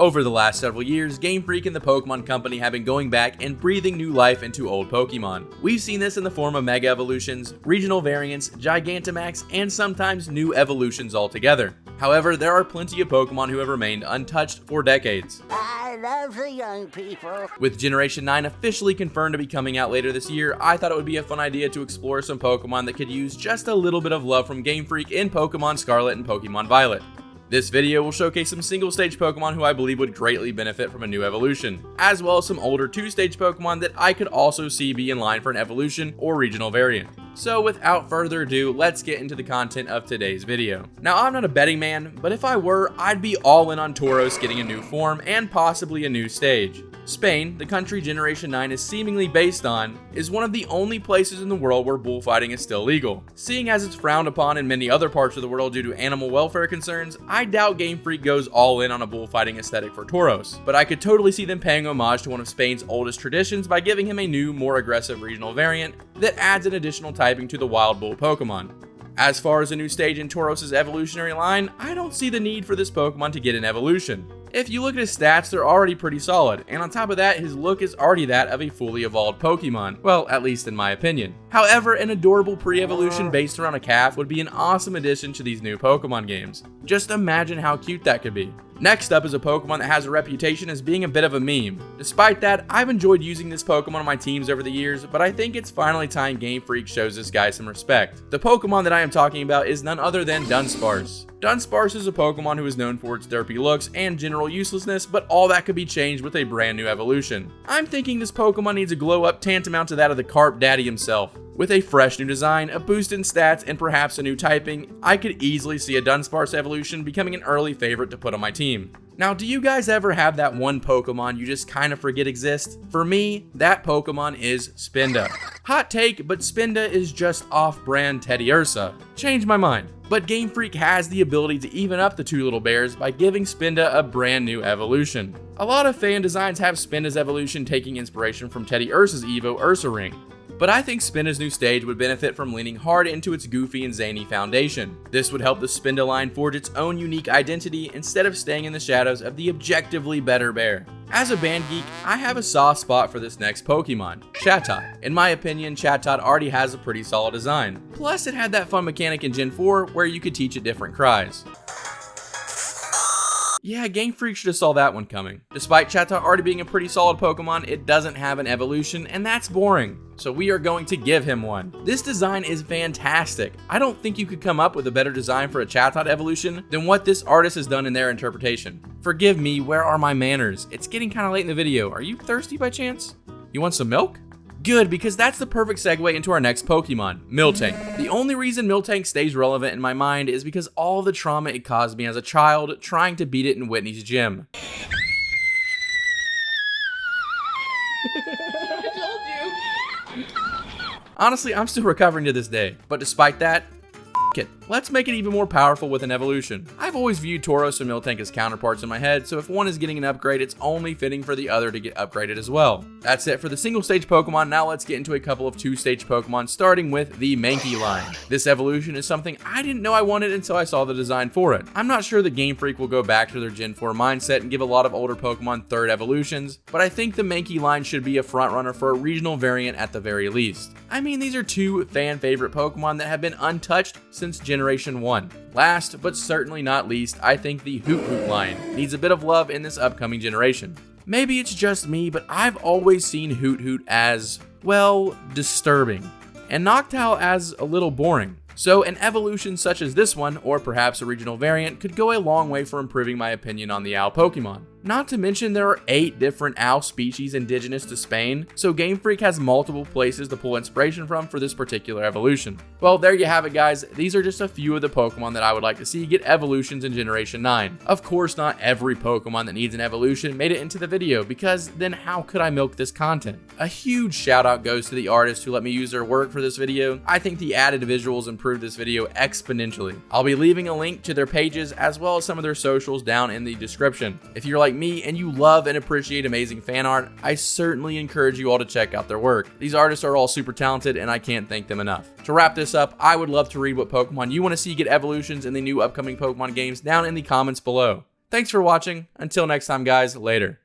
Over the last several years, Gamefreak and the Pokemon Company have been going back and breathing new life into old Pokemon. We've seen this in the form of Mega Evolutions, regional variants, Gigantamax, and sometimes new evolutions altogether. However, there are plenty of Pokemon who have remained untouched for decades. I love the young people. With Generation 9 officially confirmed to be coming out later this year, I thought it would be a fun idea to explore some Pokemon that could use just a little bit of love from Gamefreak in Pokemon Scarlet and Pokemon Violet. This video will showcase some single-stage Pokemon who I believe would greatly benefit from a new evolution, as well as some older two-stage Pokemon that I could also see be in line for an evolution or regional variant. So without further ado, let's get into the content of today's video. Now, I'm not a betting man, but if I were, I'd be all in on Tauros getting a new form and possibly a new stage. Spain, the country Generation 9 is seemingly based on, is one of the only places in the world where bullfighting is still legal. Seeing as it's frowned upon in many other parts of the world due to animal welfare concerns, I doubt Gamefreak goes all in on a bullfighting aesthetic for Tauros, but I could totally see them paying homage to one of Spain's oldest traditions by giving him a new, more aggressive regional variant that adds an additional typing to the wild bull Pokemon. As far as a new stage in Tauros' evolutionary line, I don't see the need for this Pokemon to get an evolution. If you look at his stats, they're already pretty solid, and on top of that, his look is already that of a fully evolved Pokemon, well, at least in my opinion. However, an adorable pre-evolution based around a calf would be an awesome addition to these new Pokemon games. Just imagine how cute that could be. Next up is a Pokemon that has a reputation as being a bit of a meme. Despite that, I've enjoyed using this Pokemon on my teams over the years, but I think it's finally time Gamefreak shows this guy some respect. The Pokemon that I am talking about is none other than Duskparce. Duskparce is a Pokemon who is known for its derpy looks and general uselessness, but all that could be changed with a brand new evolution. I'm thinking this Pokemon needs a glow up tantamount to that of the Carp Daddy himself. With a fresh new design, a boost in stats, and perhaps a new typing, I could easily see a Duskparce evolution becoming an early favorite to put on my team. Now, do you guys ever have that one Pokemon you just kind of forget exists? For me, that Pokemon is Spinda. Hot take, but Spinda is just off-brand Teddy Ursa. Change my mind. But Gamefreak has the ability to even up the two little bears by giving Spinda a brand new evolution. A lot of fan designs have Spinda's evolution taking inspiration from Teddy Ursa's Evo Ursa Ring. But I think Spinda's new stage would benefit from leaning hard into its goofy and zany foundation. This would help the Spinda line forge its own unique identity instead of staying in the shadows of the objectively better bear. As a band geek, I have a soft spot for this next Pokemon, Chatot. In my opinion, Chatot already has a pretty solid design. Plus, it had that fun mechanic in Gen 4 where you could teach it different cries. Yeah, Gamefreak should have saw that one coming. Despite Chatot already being a pretty solid Pokemon, it doesn't have an evolution, and that's boring. So we are going to give him one. This design is fantastic. I don't think you could come up with a better design for a Chatot evolution than what this artist has done in their interpretation. Forgive me, where are my manners? It's getting kind of late in the video. Are you thirsty by chance? You want some milk? Good, because that's the perfect segue into our next Pokemon, Miltank. The only reason Miltank stays relevant in my mind is because all the trauma it caused me as a child trying to beat it in Whitney's gym. Honestly, I'm still recovering to this day, but despite that, it. Let's make it even more powerful with an evolution. I've always viewed Tauros and Miltank as counterparts in my head, so if one is getting an upgrade, it's only fitting for the other to get upgraded as well. That's it for the single stage Pokemon. Now let's get into a couple of two-stage Pokemon, starting with the Manky Line. This evolution is something I didn't know I wanted until I saw the design for it. I'm not sure that Gamefreak will go back to their Gen 4 mindset and give a lot of older Pokemon third evolutions, but I think the Manky Line should be a frontrunner for a regional variant at the very least. I mean, these are two fan favorite Pokemon that have been untouched since Generation 1. Last, but certainly not least, I think the Hoot line needs a bit of love in this upcoming generation. Maybe it's just me, but I've always seen Hoot as, well, disturbing, and Noctowl as a little boring. So an evolution such as this one, or perhaps a regional variant, could go a long way for improving my opinion on the owl Pokemon. Not to mention there are 8 different owl species indigenous to Spain, so Gamefreak has multiple places to pull inspiration from for this particular evolution. Well, there you have it guys, these are just a few of the Pokemon that I would like to see get evolutions in Generation 9. Of course, not every Pokemon that needs an evolution made it into the video, because then how could I milk this content? A huge shout out goes to the artists who let me use their work for this video. I think the added visuals improved this video exponentially. I'll be leaving a link to their pages as well as some of their socials down in the description. If you're like me and you love and appreciate amazing fan art, I certainly encourage you all to check out their work. These artists are all super talented and I can't thank them enough. To wrap this up, I would love to read what Pokemon you want to see get evolutions in the new upcoming Pokemon games down in the comments below. Thanks for watching. Until next time, guys. Later.